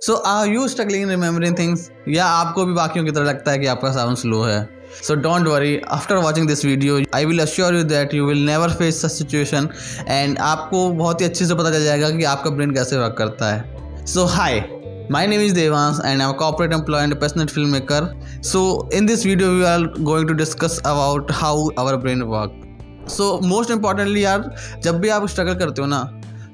So are you struggling in remembering things, या आपको भी बाकियों की तरह लगता है कि आपका साउंड स्लो है? So don't worry, after watching this video I will assure you that you will never face such situation and आपको बहुत ही अच्छे से पता चल जाएगा कि आपका ब्रेन कैसे वर्क करता है। So hi, my name is Devans and I'm a corporate employee and a passionate filmmaker. So in this video we are going to discuss about how our brain work. So most importantly यार, जब भी आप struggle करते हो ना,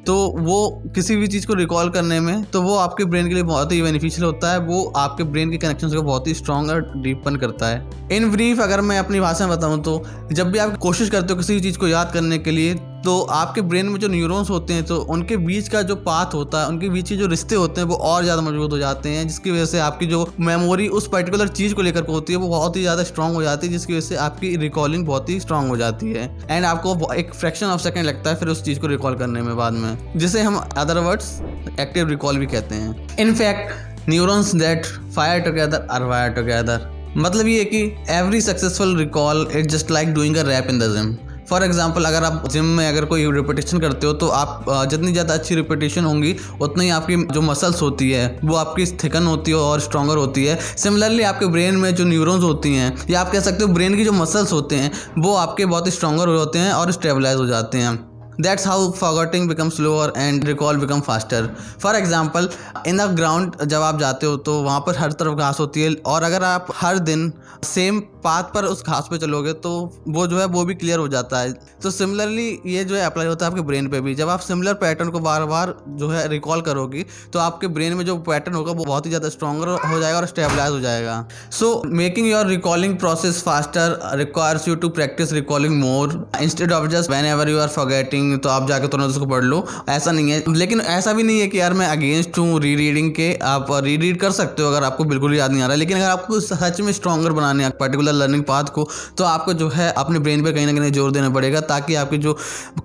तो वो किसी भी चीज़ को रिकॉल करने में, तो वो आपके ब्रेन के लिए बहुत ही बेनिफिशियल होता है। वो आपके ब्रेन के कनेक्शंस को बहुत ही स्ट्रॉन्ग और डीपन करता है। इन ब्रीफ अगर मैं अपनी भाषा में बताऊँ तो जब भी आप कोशिश करते हो किसी चीज़ को याद करने के लिए, तो आपके ब्रेन में जो न्यूरॉन्स होते हैं, तो उनके बीच का जो पाथ होता है, उनके बीच के जो रिश्ते होते हैं वो और ज़्यादा मजबूत हो जाते हैं, जिसकी वजह से आपकी जो मेमोरी उस पर्टिकुलर चीज़ को लेकर होती है वो बहुत ही ज़्यादा स्ट्रॉन्ग हो जाती है, जिसकी वजह से आपकी रिकॉलिंग बहुत ही स्ट्रॉन्ग हो जाती है एंड आपको एक फ्रैक्शन ऑफ सेकेंड लगता है फिर उस चीज़ को रिकॉल करने में बाद में, जिसे हम अदर वर्ड्स एक्टिव रिकॉल भी कहते हैं। In fact neurons that fire together are wire together, मतलब ये है कि every successful recall it just like doing a rep in the gym. For example, अगर आप जिम में अगर कोई रिपीटेशन करते हो, तो आप जितनी ज़्यादा अच्छी रिपीटेशन होंगी उतनी आपकी जो मसल्स होती है वो आपकी थिकन होती है और स्ट्रॉन्गर होती है। सिमिलरली आपके ब्रेन में जो न्यूरॉन्स होती हैं, या आप कह सकते हो ब्रेन की जो मसल्स होते हैं, वो आपके बहुत ही स्ट्रॉन्गर होते हैं और स्टेबलाइज हो जाते हैं। That's how forgetting becomes slower and recall become faster. For example, in the ground जब आप जाते हो तो वहाँ पर हर तरफ घास होती है, और अगर आप हर दिन सेम पाथ पर उस घास पे चलोगे तो वो जो है वो भी क्लियर हो जाता है। तो सिमिलरली ये जो है अप्लाई होता है आपके ब्रेन पे भी। जब आप सिमिलर पैटर्न को बार बार जो है रिकॉल करोगी, तो आपके ब्रेन में जो पैटर्न होगा वो बहुत ही ज़्यादा स्ट्रॉन्गर हो जाएगा और स्टेबलाइज हो जाएगा। So making your recalling process faster requires you to practice recalling more instead of just whenever you are forgetting. तो आप जाके तुरंत उसको पढ़ लो, ऐसा नहीं है। लेकिन ऐसा भी नहीं है कि यार मैं अगेंस्ट हूँ री रीडिंग के, आप री रीड कर सकते हो अगर आपको बिल्कुल याद नहीं आ रहा है। लेकिन अगर आपको सच में स्ट्रॉन्गर बनाने हैं पर्टिकुलर लर्निंग पाथ को, तो आपको जो है अपने ब्रेन पे कहीं ना कहीं जोर देना पड़ेगा, ताकि आपके जो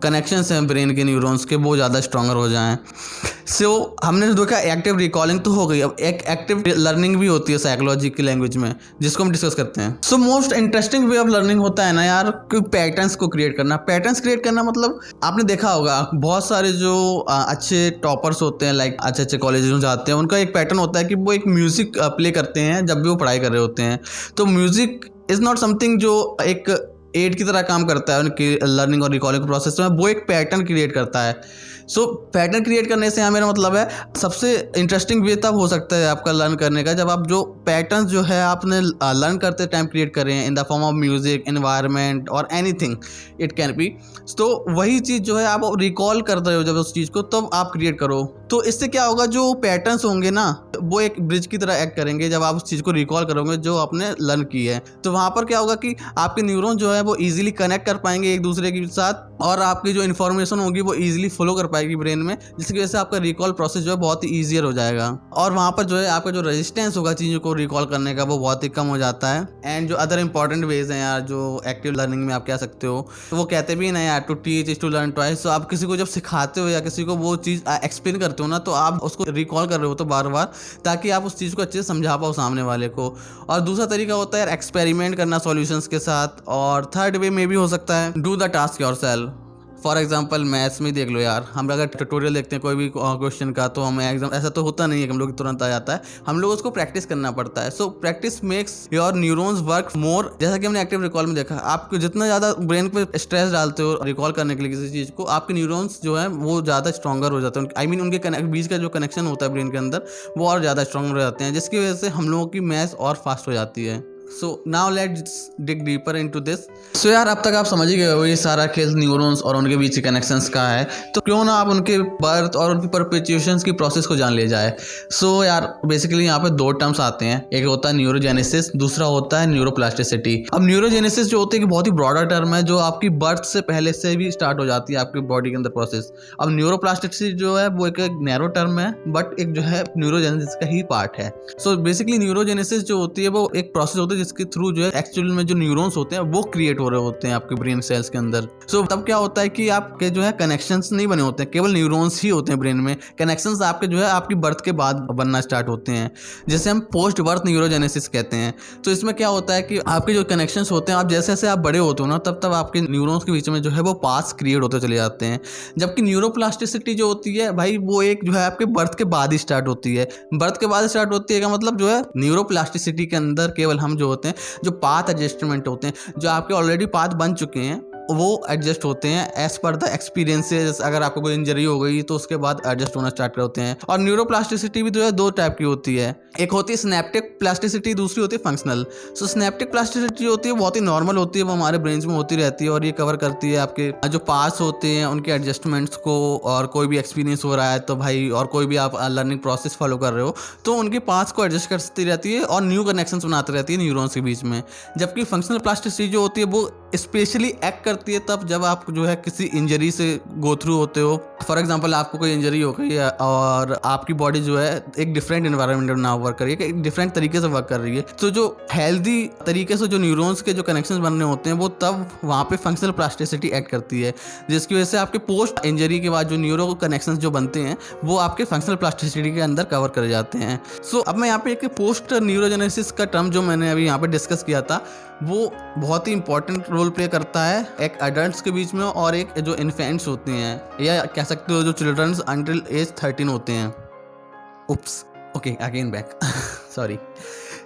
कनेक्शंस हैं ब्रेन के न्यूरॉन्स के वो ज़्यादा स्ट्रॉन्गर हो जाएं। सो हमने देखा एक्टिव रिकॉलिंग तो हो गई, अब एक एक्टिव लर्निंग भी होती है साइकोलॉजी की लैंग्वेज में, जिसको हम डिस्कस करते हैं। So most interesting way of learning होता है ना यार, कि पैटर्न्स को क्रिएट करना। पैटर्न्स क्रिएट करना मतलब आपने देखा होगा बहुत सारे जो अच्छे टॉपर्स होते हैं, लाइक अच्छे अच्छे कॉलेज में जाते हैं, उनका एक पैटर्न होता है कि वो एक म्यूजिक प्ले करते हैं जब भी वो पढ़ाई कर रहे होते हैं। तो म्यूजिक इज़ नॉट समथिंग जो एक एड की तरह काम करता है उनकी लर्निंग और रिकॉलिंग प्रोसेस में, वो एक पैटर्न क्रिएट करता है। सो पैटर्न क्रिएट करने से यहाँ मेरा मतलब है, सबसे इंटरेस्टिंग वे तब हो सकता है आपका लर्न करने का जब आप जो पैटर्न जो है आपने लर्न करते टाइम क्रिएट करें in the form of music, environment और एनीथिंग इट कैन बी। तो वही चीज़ जो है आप रिकॉल कर रहे हो जब उस चीज़ को, तब आप क्रिएट करो। तो इससे क्या होगा, जो पैटर्न्स होंगे ना वो एक ब्रिज की तरह एक्ट करेंगे जब आप उस चीज़ को रिकॉल करोगे जो आपने लर्न की है। तो वहाँ पर क्या होगा कि आपके न्यूरॉन जो है वो ईजिली कनेक्ट कर पाएंगे एक दूसरे के साथ, और आपकी जो इन्फॉर्मेशन होगी वो ईजिली फ्लो कर पाएगी ब्रेन में, जिसकी वजह से आपका रिकॉल प्रोसेस जो है बहुत ही ईजियर हो जाएगा। और वहाँ पर जो है आपका जो रेजिस्टेंस होगा चीज़ों को रिकॉल करने का वो बहुत ही कम हो जाता है। एंड जो अदर इंपॉर्टेंट वेज हैं यार, जो एक्टिव लर्निंग में आप कह सकते हो, तो वो कहते भी ना यार, to teach is to learn twice. तो आप किसी को जब सिखाते हो या किसी को वो चीज़ एक्सप्लेन करते हो ना, तो आप उसको रिकॉल कर रहे हो तो बार बार, ताकि आप उस चीज़ को अच्छे से समझा पाओ सामने वाले को। और दूसरा तरीका होता है यार एक्सपेरिमेंट करना सॉल्यूशंस के साथ। और थर्ड वे में भी हो सकता है do the task yourself. For example maths में देख लो यार, हम अगर ट्यूटोरियल देखते हैं कोई भी क्वेश्चन का, तो हमें एग्जाम ऐसा तो होता नहीं है कि हम लोग तुरंत आ जाता है, हम लोग उसको प्रैक्टिस करना पड़ता है। So practice makes your neurons work more. जैसा कि हमने एक्टिव रिकॉल में देखा, आपको जितना ज़्यादा ब्रेन पे स्ट्रेस डालते हो रिकॉल करने के लिए किसी चीज़ को, आपके न्यूरॉन्स जो है वो ज़्यादा स्ट्रॉन्गर हो जाते हैं। आई मीन उनके बीच का जो कनेक्शन होता है ब्रेन के अंदर वो और ज़्यादा स्ट्रॉन्गर हो जाते हैं, जिसकी वजह से हम लोगों की मैथ्स और फास्ट हो जाती है। So now let's dig deeper into this. So यार अब तक आप समझ ही गए हो ये सारा खेल न्यूरॉन्स और उनके बीच के कनेक्शंस का है, तो क्यों ना आप उनके बर्थ और उनकी परपेचुएशंस की प्रोसेस को जान ले जाए। सो यार बेसिकली यहाँ पे दो टर्म्स आते हैं, एक होता है न्यूरोजेनेसिस, दूसरा होता है न्यूरोप्लास्टिसिटी। अब न्यूरोजेनेसिस जो होती है कि बहुत ही ब्रॉडर टर्म है, जो आपकी बर्थ से पहले से भी स्टार्ट हो जाती है आपकी बॉडी के अंदर प्रोसेस। अब न्यूरोप्लास्टिसिटी जो है वो एक नैरो टर्म है, बट एक जो है न्यूरोजेनेसिस का ही पार्ट है। सो बेसिकली न्यूरोजेनेसिस जो होती है वो एक प्रोसेस होती है होते हैं जिसके थ्रू जो है एक्चुअल में जो न्यूरॉन्स होते हैं वो क्रिएट हो रहे होते हैं आपके ब्रेन सेल्स के अंदर। सो तब क्या होता है कि आपके जो है कनेक्शंस नहीं बने होते हैं, केवल न्यूरॉन्स ही होते हैं ब्रेन में। कनेक्शंस आपके जो है आपकी बर्थ के बाद बनना स्टार्ट होते हैं, जिसे हम पोस्ट बर्थ न्यूरोजेनेसिस कहते हैं। तो इसमें क्या होता है कि आपके जो कनेक्शंस होते हैं, आप जैसे जैसे आप बड़े होते हो ना, तब तब आपके न्यूरॉन्स के बीच में जो है वो पाथ्स क्रिएट होते चले जाते हैं। जबकि न्यूरोप्लास्टिसिटी जो होती है भाई, वो एक जो है आपके बर्थ के बाद ही स्टार्ट होती है। बर्थ के बाद स्टार्ट होती है का मतलब जो है न्यूरोप्लास्टिसिटी के अंदर केवल हम जो होते हैं, जो पाथ एडजस्टमेंट होते हैं, जो आपके ऑलरेडी पाथ बन चुके हैं वो एडजस्ट होते हैं एज पर द एक्सपीरियंसेस। अगर आपको कोई इंजरी हो गई तो उसके बाद एडजस्ट होना स्टार्ट होते हैं। और न्यूरोप्लास्टिसिटी भी जो है दो टाइप की होती है, एक होती है सिनेप्टिक प्लास्टिसिटी, दूसरी होती है फंक्शनल। सो सिनेप्टिक प्लास्टिसिटी होती है बहुत ही नॉर्मल होती है, वो हमारे ब्रेन में होती रहती है और ये कवर करती है आपके जो पार्ट्स होते हैं उनके एडजस्टमेंट्स को। और कोई भी एक्सपीरियंस हो रहा है तो भाई, और कोई भी आप लर्निंग प्रोसेस फॉलो कर रहे हो तो उनके पार्ट्स को एडजस्ट करती रहती है और न्यू कनेक्शंस बनाती रहती है न्यूरॉन्स के बीच में। जबकि फंक्शनल प्लास्टिसिटी जो होती है वो स्पेशली एक्ट करती है तब जब आप जो है किसी इंजरी से गो थ्रू होते हो। फॉर एग्जांपल आपको कोई इंजरी हो गई है और आपकी बॉडी जो है एक डिफरेंट एनवायरनमेंट में ना वर्क कर रही है, एक डिफरेंट तरीके से वर्क कर रही है। तो जो हेल्दी तरीके से जो न्यूरॉन्स के जो कनेक्शंस बनने होते हैं वो तब वहाँ पे फंक्शनल प्लास्टिसिटी एक्ट करती है, जिसकी वजह से आपके पोस्ट इंजरी के बाद जो न्यूरो कनेक्शंस जो बनते हैं वो आपके फंक्शनल प्लास्टिसिटी के अंदर कवर कर जाते हैं। सो अब मैं यहाँ पे एक पोस्ट न्यूरोजेनेसिस का टर्म जो मैंने अभी यहाँ पे डिस्कस किया था वो बहुत ही इंपॉर्टेंट रोल प्ले करता है एक एडल्ट्स के बीच में और एक जो इन्फेंट्स होते हैं, या कह सकते हो जो चिल्ड्रंस अंटिल एज 13 होते हैं। उप्स, ओके अगेन बैक सॉरी।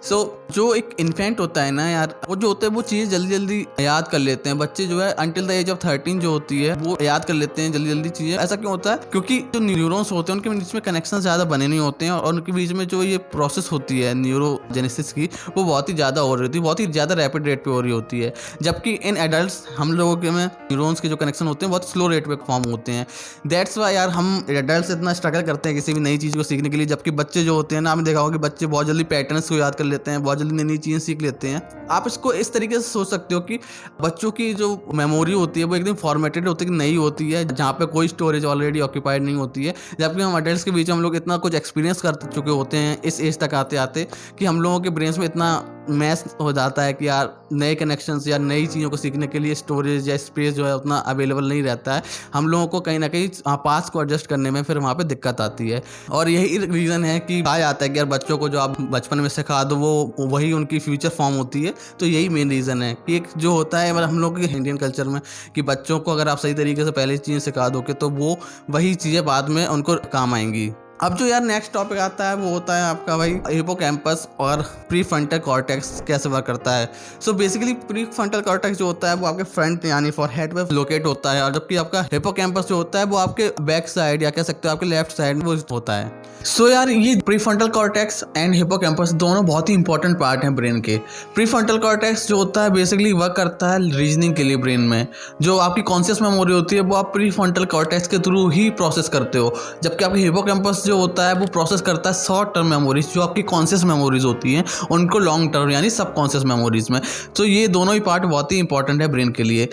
सो जो एक इन्फेंट होता है ना यार, वो जो होता है वो चीज़ जल्दी जल्दी याद कर लेते हैं बच्चे जो है अंटिल द एज ऑफ 13 जो होती है वो याद कर लेते हैं जल्दी जल्दी चीज़ें। ऐसा क्यों होता है? क्योंकि जो न्यूरॉन्स होते हैं उनके बीच में कनेक्शन ज़्यादा बने नहीं होते हैं और उनके बीच में जो ये प्रोसेस होती है न्यूरोजेनेसिस की वो बहुत ही ज़्यादा हो रही होती है, बहुत ही ज़्यादा रैपिड रेट पे हो रही होती है। जबकि इन एडल्ट्स हम लोगों के में न्यूरॉन्स के जो कनेक्शन होते हैं बहुत स्लो रेट पे फॉर्म होते हैं। दैट्स वाई यार हम एडल्ट्स इतना स्ट्रगल करते हैं किसी भी नई चीज़ को सीखने के लिए, जबकि बच्चे जो होते हैं ना, आपने देखा होगा कि बच्चे बहुत जल्दी पैटर्न्स को याद कर लेते हैं, बहुत जल्दी नई चीज़ें सीख लेते हैं। आप इसको इस तरीके से सोच सकते हो कि बच्चों की जो मेमोरी होती है वो एकदम फॉर्मेटेड होती है, नई होती है, जहाँ पे कोई स्टोरेज ऑलरेडी ऑक्यूपाइड नहीं होती है। जबकि हम अडल्ट्स के बीच में हम लोग इतना कुछ एक्सपीरियंस कर चुके होते हैं इस एज तक आते आते कि हम लोगों के ब्रेन में इतना मैस हो जाता है कि यार नए कनेक्शंस या नई चीज़ों को सीखने के लिए स्टोरेज या स्पेस जो है उतना अवेलेबल नहीं रहता है। हम लोगों को कहीं ना कहीं पास को एडजस्ट करने में फिर वहाँ पे दिक्कत आती है। और यही रीज़न है कि कहा जाता है कि यार बच्चों को जो आप बचपन में सिखा दो वो वही उनकी फ्यूचर फॉर्म होती है। तो यही मेन रीज़न है कि एक जो होता है मतलब हम लोग के इंडियन कल्चर में कि बच्चों को अगर आप सही तरीके से पहले चीज़ें सिखा दोगे तो वो वही चीज़ें बाद में उनको काम आएंगी। अब जो यार नेक्स्ट टॉपिक आता है वो होता है आपका भाई हिपोकैम्पस और प्रीफ्रंटल कॉर्टेक्स कैसे वर्क करता है। सो बेसिकली प्रीफ्रंटल कॉर्टेक्स जो होता है वो आपके फ्रंट यानी फॉरहेड पे लोकेट होता है, और जबकि आपका हिपोकैम्पस जो होता है वो आपके बैक साइड या कह सकते हो आपके लेफ्ट साइड में वो होता है। सो यार ये प्रीफ्रंटल कॉर्टेक्स एंड हिपोकैम्पस दोनों बहुत ही इंपॉर्टेंट पार्ट हैं ब्रेन के। प्रीफ्रंटल कॉर्टेक्स जो होता है बेसिकली वर्क करता है रीजनिंग के लिए ब्रेन में। जो आपकी कॉन्शियस मेमोरी होती है वो आप प्रीफ्रंटल कॉर्टेक्स के थ्रू ही प्रोसेस करते हो, जबकि आपकी हिपोकैम्पस जो होता है वो प्रोसेस करता है शॉर्ट टर्म मेमोरीज जो आपकी कॉन्शियस मेमोरीज होती हैं उनको लॉन्ग टर्म यानी सब कॉन्शियस मेमोरीज में। तो ये दोनों ही पार्ट बहुत ही इंपॉर्टेंट है ब्रेन के लिए।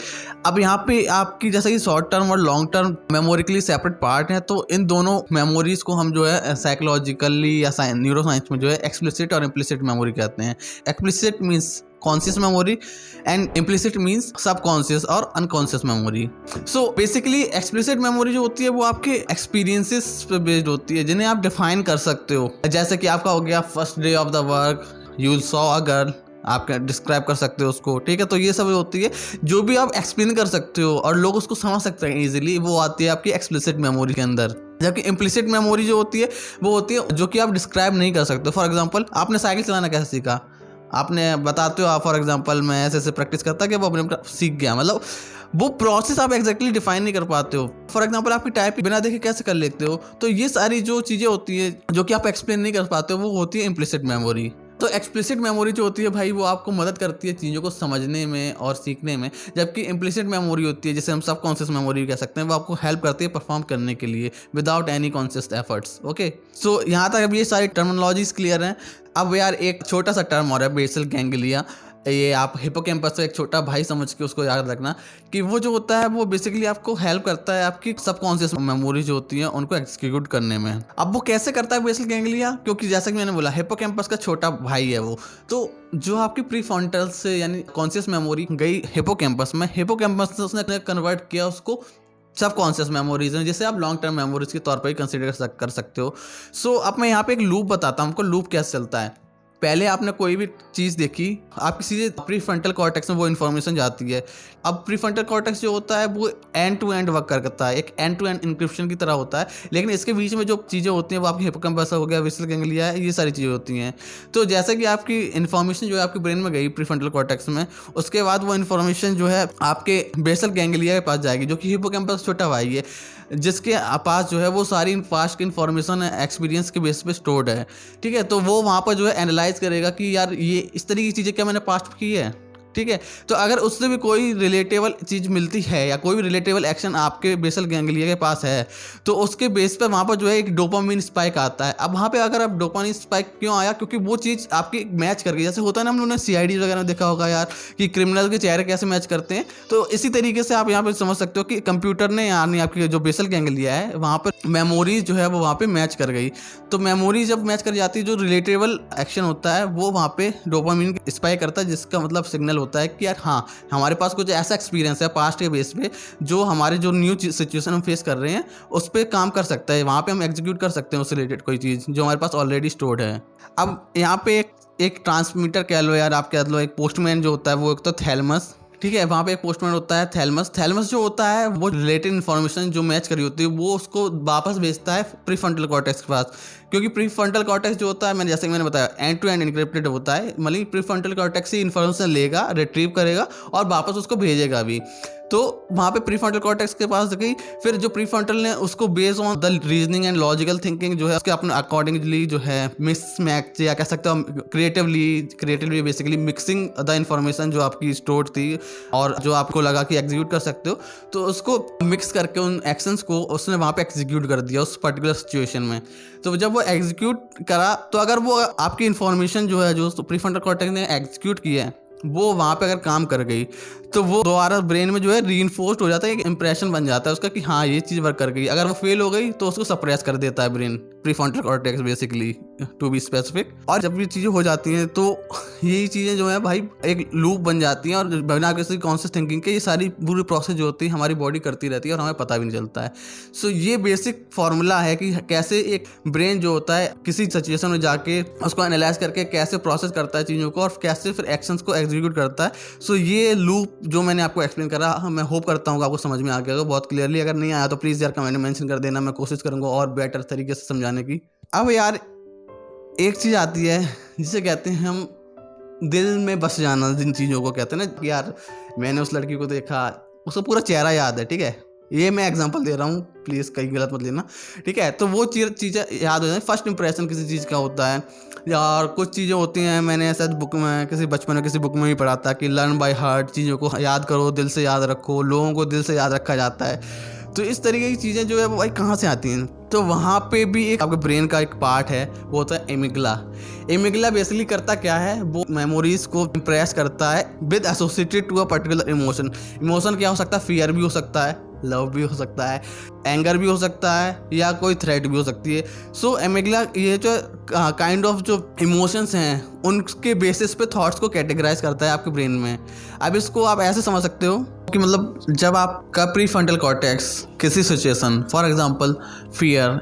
अब यहाँ पे आपकी जैसे कि शॉर्ट टर्म और लॉन्ग टर्म मेमोरी के लिए सेपरेट पार्ट है, तो इन दोनों मेमोरीज को हम जो है साइकोलॉजिकली या न्यूरो साइंस में जो है एक्सप्लिसिट और इम्प्लिसिट मेमोरी कहते हैं। Explicit means conscious memory and implicit means सब कॉन्शियस और unconscious memory. So basically explicit memory जो होती है वो आपके एक्सपीरियंसेस पे बेस्ड होती है जिन्हें आप डिफाइन कर सकते हो। जैसे कि आपका हो गया first day of the work, you saw a girl, आप डिस्क्राइब कर सकते हो उसको, ठीक है। तो ये सब होती है जो भी आप एक्सप्लेन कर सकते हो और लोग उसको समझ सकते हैं इजीली, वो आती है आपकी एक्सप्लिसिट मेमोरी के अंदर। जबकि इम्प्लिसिट मेमोरी जो होती है वो होती है जो कि आप डिस्क्राइब नहीं कर सकते। फॉर एग्जाम्पल आपने साइकिल चलाना कैसे सीखा, आपने बताते हो आप फॉर एग्जांपल मैं ऐसे ऐसे प्रैक्टिस करता कि वो अपने सीख गया, मतलब वो प्रोसेस आप एग्जैक्टली डिफाइन नहीं कर पाते हो। फॉर एग्जांपल आपकी टाइप बिना देखे कैसे कर लेते हो। तो ये सारी जो चीज़ें होती है जो कि आप एक्सप्लेन नहीं कर पाते हो वो होती है इम्प्लिसिट मेमोरी। तो एक्सप्लिसिट मेमोरी जो होती है भाई वो आपको मदद करती है चीज़ों को समझने में और सीखने में, जबकि इम्प्लिसिट मेमोरी होती है जिसे हम सब कॉन्शियस मेमोरी कह सकते हैं, वो आपको हेल्प करती है परफॉर्म करने के लिए without any conscious efforts. Okay, so यहाँ तक अब ये सारी टर्मिनोलॉजीज क्लियर हैं। अब यार एक छोटा सा टर्म और है बेसल गैंग्लिया। ये आप हिपोकैम्पस से एक छोटा भाई समझ के उसको याद रखना कि वो जो होता है वो बेसिकली आपको हेल्प करता है आपकी सबकॉन्शियस मेमोरी जो होती है उनको एग्जीक्यूट करने में। अब वो कैसे करता है बेसल गैंग्लिया, क्योंकि जैसा कि मैंने बोला हिपोकैम्पस का छोटा भाई है वो, तो जो आपकी प्रीफ्रंटल से यानी कॉन्शियस मेमोरी गई हिपोकैम्पस में, हिपोकैम्पस से उसने कन्वर्ट किया उसको सब कॉन्शियस मेमोरीज हैं, जिसे आप लॉन्ग टर्म मेमोरीज के तौर पर ही कंसिडर कर सकते हो। सो अब मैं यहाँ पे एक लूप बताता हूँ आपको, लूप कैसे चलता है। पहले आपने कोई भी चीज़ देखी, आपकी सीधे प्रीफ्रंटल कॉर्टेक्स में वो इन्फॉर्मेशन जाती है। अब प्रीफ्रंटल कॉर्टेक्स जो होता है वो एंड टू एंड वर्क करता है, एक एंड टू एंड इंक्रिप्शन की तरह होता है, लेकिन इसके बीच में जो चीज़ें होती हैं वो आपकी हिपोकैम्पस हो गया, बेसल गैंग्लिया है, ये सारी चीज़ें होती हैं। तो जैसे कि आपकी इन्फॉर्मेशन जो है आपकी ब्रेन में गई प्रीफ्रंटल कॉर्टेक्स में, उसके बाद वो इन्फॉर्मेशन जो है आपके बेसल गैंग्लिया के पास जाएगी, जो कि हिपोकैम्पस छोटा भाई है, जिसके पास जो है वो सारी पास्ट की इन्फॉर्मेशन एक्सपीरियंस के बेस पे स्टोर्ड है। ठीक है, तो वो वहाँ पर जो है एनालाइज करेगा कि यार ये इस तरीके की चीज़ें क्या मैंने पास्ट की है। ठीक है, तो अगर उससे भी कोई रिलेटेबल चीज़ मिलती है या कोई भी रिलेटेबल एक्शन आपके बेसल गैंग्लिया के पास है, तो उसके बेस पर वहाँ पर जो है एक डोपामिन स्पाइक आता है। अब वहाँ पे अगर आप डोपामिन स्पाइक क्यों आया, क्योंकि वो चीज़ आपकी मैच कर गई। जैसे होता है ना, हम लोगों ने CID वगैरह में देखा होगा यार कि क्रिमिनल के चेहरे कैसे मैच करते हैं, तो इसी तरीके से आप यहाँ पर समझ सकते हो कि कंप्यूटर ने यानी आपकी जो बेसल गैंग्लिया है वहाँ पर मेमोरीज जो है वो वहाँ पर मैच कर गई। तो मेमोरी जब मैच कर जाती है, जो रिलेटेबल एक्शन होता है वो वहाँ पे डोपामिन स्पाइक करता है, जिसका मतलब सिग्नल होता है कि यार हाँ, हमारे पास कुछ ऐसा एक्सपीरियंस है पास्ट के बेस पे जो हमारे जो न्यू सिचुएशन हम फेस कर रहे हैं उस पर काम कर सकता है, वहाँ पे हम एग्जीक्यूट कर सकते हैं उससे रिलेटेड कोई चीज़ जो हमारे पास ऑलरेडी स्टोर्ड है। अब यहाँ पे एक ट्रांसमीटर कह लो यार, आप कह लो एक पोस्टमैन जो होता है वो एक तो थैलेमस। ठीक है, वहाँ पे एक पोस्टमैन होता है थैलेमस। थैलेमस जो होता है वो रिलेटेड इन्फॉर्मेशन जो मैच करी होती है वो उसको वापस भेजता है प्रीफ्रंटल कॉर्टेक्स के पास, क्योंकि प्रीफ्रंटल कॉर्टेक्स जो होता है जैसे कि मैंने बताया एंड टू एंड इनक्रिप्टेड होता है, मतलब प्रीफ्रंटल कॉर्टेक्स से इन्फॉर्मेशन लेगा, रिट्रीव करेगा और वापस उसको भेजेगा भी। तो वहाँ पे प्रीफ्रंटल कॉर्टेक्स के पास गई, फिर जो प्रीफ्रंटल ने उसको based on the reasoning and logical thinking जो है उसके अपने अकॉर्डिंगली जो है मिसमैच या कह सकते हो creatively basically mixing the information जो आपकी स्टोर्ड थी और जो आपको लगा कि एग्जीक्यूट कर सकते हो, तो उसको मिक्स करके उन एक्शंस को उसने वहाँ पे एग्जीक्यूट कर दिया उस पर्टिकुलर सिचुएशन में। तो जब वो एग्जीक्यूट करा, तो अगर वो आपकी इन्फॉर्मेशन जो है जो प्रीफ्रंटल कॉर्टेक्स ने एग्जीक्यूट की है वो वहाँ पे अगर काम कर गई, तो वो दोबारा ब्रेन में जो है रीइंफोर्स्ड हो जाता है, एक इंप्रेशन बन जाता है उसका कि हाँ ये चीज़ वर्क कर गई। अगर वो फेल हो गई तो उसको सप्रेस कर देता है brain, prefrontal cortex basically to be specific. और जब ये चीज़ें हो जाती हैं तो यही चीज़ें जो है भाई एक लूप बन जाती हैं और बिना किसी कॉन्शियस थिंकिंग के ये सारी पूरी प्रोसेस जो होती है हमारी बॉडी करती रहती है और हमें पता भी नहीं चलता है। सो ये बेसिक फॉर्मूला है कि कैसे एक ब्रेन जो होता है किसी सिचुएशन में जाके उसको एनालाइज करके कैसे प्रोसेस करता है चीज़ों को और कैसे फिर एक्शंस को एग्जीक्यूट करता है। सो ये लूप जो मैंने आपको एक्सप्लेन करा, मैं होप करता हूँ आपको समझ में आ गया होगा बहुत क्लियरली। अगर नहीं आया तो प्लीज़ यार कमेंट में मेंशन कर देना, मैं कोशिश करूँगा और बेटर तरीके से समझाने की। अब यार एक चीज़ आती है जिसे कहते हैं हम दिल में बस जाना, जिन चीज़ों को कहते हैं ना कि यार मैंने उस लड़की को देखा, उसका पूरा चेहरा याद है। ठीक है, ये मैं एग्जांपल दे रहा हूँ, प्लीज़ कहीं गलत मत लेना। ठीक है, तो वो चीज़ें याद हो जाए। फर्स्ट इंप्रेशन किसी चीज़ का होता है यार, कुछ चीज़ें होती हैं, मैंने ऐसा बुक में किसी बचपन में किसी बुक में भी पढ़ा था कि लर्न बाय हार्ट, चीज़ों को याद करो, दिल से याद रखो, लोगों को दिल से याद रखा जाता है। तो इस तरीके की चीज़ें जो है वो भाई कहाँ से आती हैं, तो वहाँ पे भी एक आपके ब्रेन का एक पार्ट है, वो होता है एमिगला। एमिगला बेसिकली करता क्या है, वो मेमोरीज को इम्प्रेस करता है with associated to a particular emotion. Emotion क्या हो सकता है, फियर भी हो सकता है, लव भी हो सकता है, एंगर भी हो सकता है या कोई थ्रेट भी हो सकती है। सो एमिगला ये जो काइंड ऑफ जो इमोशंस हैं उनके बेसिस पे थॉट्स को कैटेगराइज करता है आपके ब्रेन में। अब इसको आप ऐसे समझ सकते हो कि मतलब जब आपका प्रीफ्रंटल कॉर्टेक्स किसी सिचुएशन, फॉर एग्जांपल फियर,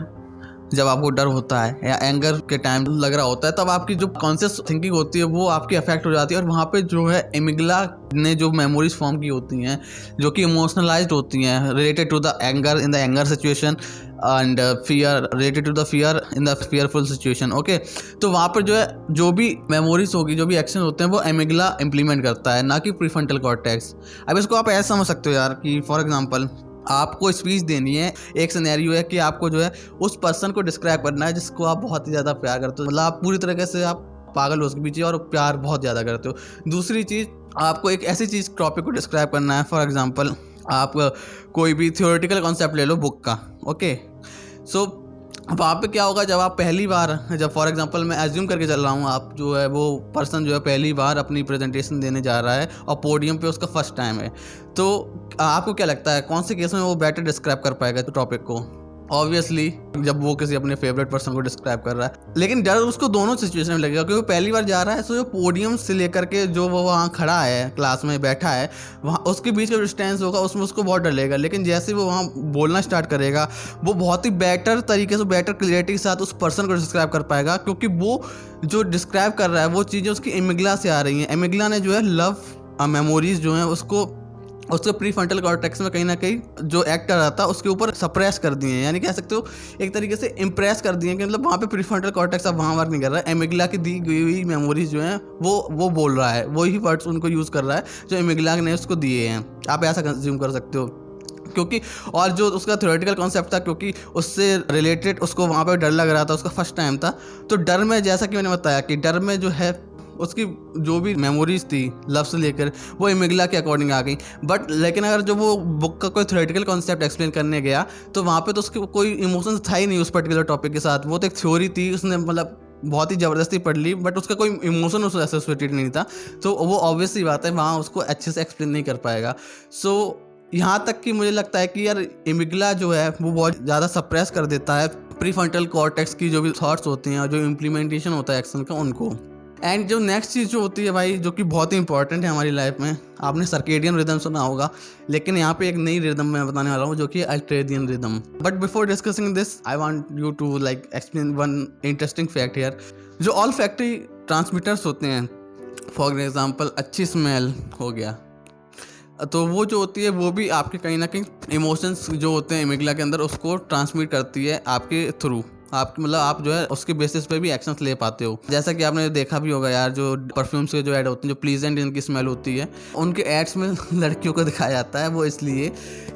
जब आपको डर होता है या एंगर के टाइम लग रहा होता है, तब आपकी जो कॉन्शियस थिंकिंग होती है वो आपकी अफेक्ट हो जाती है और वहाँ पे जो है एमिगला ने जो मेमोरीज फॉर्म की होती हैं जो कि इमोशनलाइज्ड होती हैं related to the anger in the anger situation and fear related to the fear in the fearful situation. Okay, तो वहाँ पर जो है जो भी मेमोरीज होगी, जो भी एक्शन होते हैं वो एमिगला इम्प्लीमेंट करता है, ना कि प्रीफ्रंटल कॉर्टेक्स। अब इसको आप ऐसे समझ सकते हो यार कि फॉर एग्जाम्पल आपको स्पीच देनी है, एक सिनेरियो है कि आपको जो है उस पर्सन को डिस्क्राइब करना है जिसको आप बहुत ही ज़्यादा प्यार करते हो, मतलब आप पूरी तरीके से आप पागल हो उसके पीछे और प्यार बहुत ज़्यादा करते हो। दूसरी चीज़, आपको एक ऐसी चीज़ टॉपिक को डिस्क्राइब करना है, फॉर एग्जांपल आप कोई भी थ्योरेटिकल कॉन्सेप्ट ले लो बुक का। ओके, सो वहाँ पे क्या होगा, जब आप पहली बार, जब फॉर एग्जांपल मैं एज्यूम करके चल रहा हूँ, आप जो है वो पर्सन जो है पहली बार अपनी प्रेजेंटेशन देने जा रहा है और पोडियम पे उसका फर्स्ट टाइम है, तो आपको क्या लगता है कौन से केस में वो बेटर डिस्क्राइब कर पाएगा टॉपिक को? ऑब्वियसली जब वो किसी अपने फेवरेट पर्सन को डिस्क्राइब कर रहा है। लेकिन डर उसको दोनों सिचुएशन में लगेगा, क्योंकि पहली बार जा रहा है, तो जो पोडियम से लेकर के जो वो वहाँ खड़ा है, क्लास में बैठा है, वहाँ उसके बीच का डिस्टेंस होगा, उसमें उसको बहुत डर लगेगा। लेकिन जैसे वो वहाँ बोलना स्टार्ट करेगा, वो बहुत ही बेटर तरीके से, बेटर क्लियरिटी के साथ उस पर्सन को डिस्क्राइब कर पाएगा, क्योंकि वो जो डिस्क्राइब कर रहा है वो चीज़ें उसकी एमिग्ला से आ रही हैं। एमिग्ला ने जो है लव मेमोरीज जो हैं उसके प्री फ्रंटल कॉर्टेक्स में कहीं ना कहीं जो एक्ट कर रहा था उसके ऊपर सप्रेस कर दिए हैं, यानी कह सकते हो एक तरीके से इम्प्रेस कर दिए हैं कि मतलब वहाँ पे प्री फ्रंटल कॉर्टेक्स अब वहाँ वर्क नहीं कर रहा है। एमिग्ला की दी गई हुई मेमोरीज जो हैं वो बोल रहा है, वही वर्ड्स उनको यूज़ कर रहा है जो एमिग्ला ने उसको दिए हैं। आप ऐसा कंज्यूम कर सकते हो, क्योंकि और जो उसका थ्योरेटिकल कॉन्सेप्ट था, क्योंकि उससे रिलेटेड उसको वहाँ पे डर लग रहा था, उसका फर्स्ट टाइम था, तो डर में जैसा कि मैंने बताया कि डर में जो है उसकी जो भी मेमोरीज थी लव से लेकर वो एमिग्ला के अकॉर्डिंग आ गई। बट लेकिन अगर जो वो बुक का कोई थ्योरेटिकल कॉन्सेप्ट एक्सप्लेन करने गया तो वहाँ पे तो उसके कोई इमोशंस था ही नहीं उस पर्टिकुलर टॉपिक के साथ। वो तो एक थ्योरी थी, उसने मतलब बहुत ही ज़बरदस्ती पढ़ ली, बट उसका कोई इमोशन उससे एसोसिएटेड नहीं था, तो वो ऑब्वियसली बात है वहाँ उसको अच्छे से एक्सप्लेन नहीं कर पाएगा। सो यहाँ तक कि मुझे लगता है कि यार एमिग्ला जो है वो बहुत ज़्यादा सप्रेस कर देता है प्री फ्रंटल कॉर्टेक्स की जो भी थॉट्स होती हैं और जो इम्प्लीमेंटेशन होता है एक्शन का उनको। एंड जो नेक्स्ट चीज़ जो होती है भाई, जो कि बहुत ही इंपॉर्टेंट है हमारी लाइफ में, आपने सर्केडियन रिदम सुना होगा, लेकिन यहाँ पे एक नई रिदम मैं बताने वाला हूँ जो कि ultradian rhythm. But before discussing this I want you to like explain one interesting fact here. जो ऑल फैक्ट्री ट्रांसमीटर्स होते हैं, फॉर एग्जांपल अच्छी स्मेल हो गया, तो वो जो होती है वो भी आपके कहीं ना कहीं इमोशंस जो होते हैं एमिग्ला के अंदर उसको ट्रांसमिट करती है आपके थ्रू। आप मतलब आप जो है उसके बेसिस पे भी एक्शंस ले पाते हो। जैसा कि आपने देखा भी होगा यार, जो परफ्यूम्स के जो ऐड होते हैं, जो प्लीजेंट इनकी स्मेल होती है, उनके एड्स में लड़कियों को दिखाया जाता है। वो इसलिए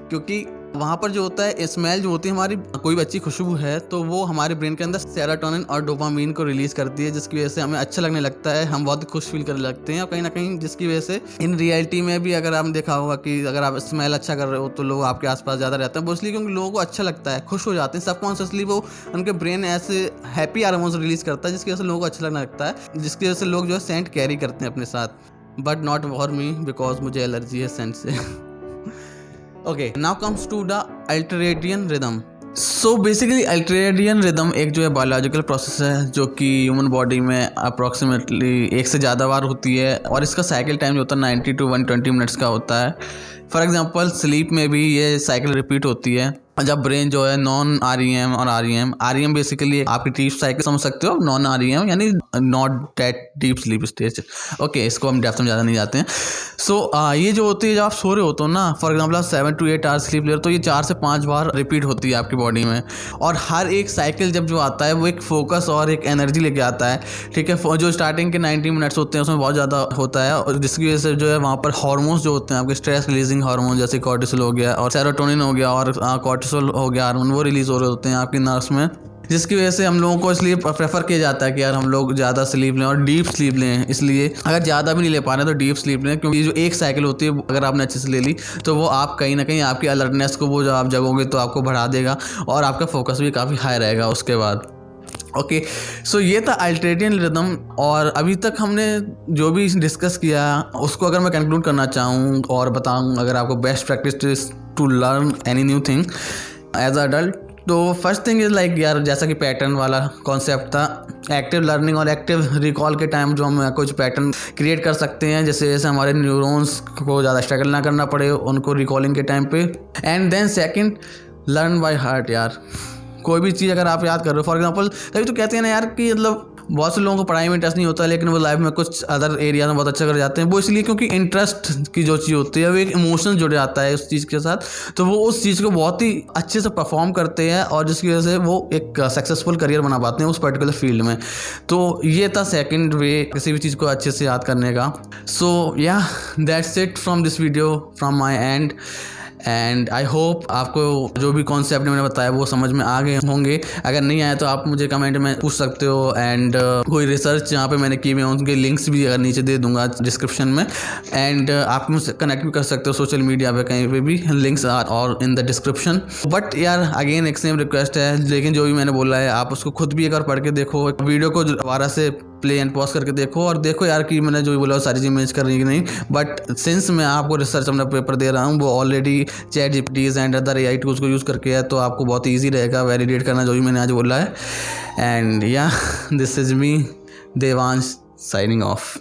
क्योंकि वहाँ पर जो होता है स्मेल जो होती है, हमारी कोई भी अच्छी खुशबू है तो वो हमारे ब्रेन के अंदर सेरोटोनिन और डोपामीन को रिलीज करती है, जिसकी वजह से हमें अच्छा लगने लगता है, हम बहुत खुश फील करने लगते हैं। और कहीं ना कहीं जिसकी वजह से इन रियलिटी में भी अगर आपने देखा होगा कि अगर आप स्मेल अच्छा कर रहे हो तो लोग आपके आसपास ज़्यादा रहते हैं, वो इसलिए क्योंकि लोगों को अच्छा लगता है, खुश हो जाते हैं सबकॉन्शियसली। वो उनके ब्रेन ऐसे हैप्पी हार्मोन्स रिलीज करता है जिसकी वजह से लोगों को अच्छा लगने लगता है, जिसकी वजह से लोग जो है सेंट कैरी करते हैं अपने साथ। But not for me, because मुझे एलर्जी है सेंट से। Okay, now comes to the ultradian rhythm. So basically ultradian rhythm एक जो है बायोलॉजिकल प्रोसेस है जो कि ह्यूमन बॉडी में अप्रॉक्सीमेटली एक से ज़्यादा बार होती है, और इसका साइकिल टाइम जो होता है 90 to 120 मिनट्स का होता है। फॉर एग्जांपल स्लीप में भी ये साइकिल रिपीट होती है जब ब्रेन जो है नॉन REM और REM बेसिकली आपकी डीप साइकिल समझ सकते हो, नॉन REM यानी not that deep sleep stage. Okay, इसको हम डेप्थ में ज़्यादा नहीं जाते हैं। सो ये जो होती है जब आप सो रहे होते हो ना, फॉर एग्जांपल आप 7 to 8 आवर्स स्लीप ले रहे हो, तो ये 4 से 5 बार रिपीट होती है आपकी बॉडी में। और हर एक साइकिल जब जो आता है वो एक फोकस और एक एनर्जी लेके आता है, ठीक है। जो स्टार्टिंग के 90 मिनट्स होते हैं उसमें बहुत ज़्यादा होता है, और जिसकी वजह से जो है वहाँ पर हार्मोन्स जो होते हैं आपके स्ट्रेस रिलीजिंग हार्मोन, जैसे कॉर्टिसोल हो गया और सेरोटोनिन हो गया और कॉर्टिसोल हो गया हार्मोन, वो रिलीज हो रहे होते हैं आपकी नर्व्स में, जिसकी वजह से हम लोगों को इसलिए प्रेफर किया जाता है कि यार हम लोग ज़्यादा स्लीप लें और डीप स्लीप लें। इसलिए अगर ज़्यादा भी नहीं ले पा रहे तो डीप स्लीप लें, क्योंकि जो एक साइकिल होती है अगर आपने अच्छे से ले ली तो वो आप कहीं ना कहीं आपकी अलर्टनेस को, वो जो आप जगोगे तो आपको बढ़ा देगा और आपका फोकस भी काफ़ी हाई रहेगा उसके बाद। ओके, सो ये था अल्ट्रेडियन रिदम। और अभी तक हमने जो भी डिस्कस किया उसको अगर मैं कंक्लूड करना चाहूँ और बताऊँ अगर आपको best practice to learn any new thing as adult, तो फर्स्ट थिंग इज़ लाइक यार, जैसा कि पैटर्न वाला कॉन्सेप्ट था, एक्टिव लर्निंग और एक्टिव रिकॉल के टाइम जो हम कुछ पैटर्न क्रिएट कर सकते हैं, जैसे हमारे न्यूरॉन्स को ज़्यादा स्ट्रगल ना करना पड़े उनको रिकॉलिंग के टाइम पे। And then second, learn by heart. यार कोई भी चीज़ अगर आप याद कर रहे हो, फॉर एग्जांपल कभी तो कहते हैं ना यार कि मतलब बहुत से लोगों को पढ़ाई में इंटरेस्ट नहीं होता, लेकिन वो लाइफ में कुछ अदर एरिया में बहुत अच्छा कर जाते हैं। वो इसलिए क्योंकि इंटरेस्ट की जो चीज़ होती है वो एक इमोशन जुड़ जाता है उस चीज़ के साथ, तो वो उस चीज़ को बहुत ही अच्छे से परफॉर्म करते हैं और जिसकी वजह से वो एक सक्सेसफुल करियर बना पाते हैं उस पर्टिकुलर फील्ड में। तो ये था सेकेंड वे किसी भी चीज़ को अच्छे से याद करने का। सो या that's it from this video from my and. And I hope आपको जो भी कॉन्सेप्ट मैंने बताया वो समझ में आ गए होंगे। अगर नहीं आए तो आप मुझे कमेंट में पूछ सकते हो, एंड कोई रिसर्च जहाँ पे मैंने की मैं उनके लिंक्स भी अगर नीचे दे दूंगा डिस्क्रिप्शन में, एंड आप मुझसे कनेक्ट भी कर सकते हो सोशल मीडिया पे, कहीं पे भी लिंक्स आर और इन द डिस्क्रिप्शन। बट यार अगेन एक सेम रिक्वेस्ट है, लेकिन जो भी मैंने बोला है आप उसको खुद भी एक बार पढ़ के देखो, वीडियो को दोबारा से प्ले एंड पॉज करके देखो और देखो यार कि मैंने जो भी बोला वो सारी चीज़ मैच कर रही है कि नहीं। बट सिंस मैं आपको रिसर्च अपना पेपर दे रहा हूँ वो already chat GPT and other AI tools को यूज़ करके है, तो आपको बहुत ईजी रहेगा वैलिडेट करना जो भी मैंने आज बोला है। एंड या this is me Devansh signing off.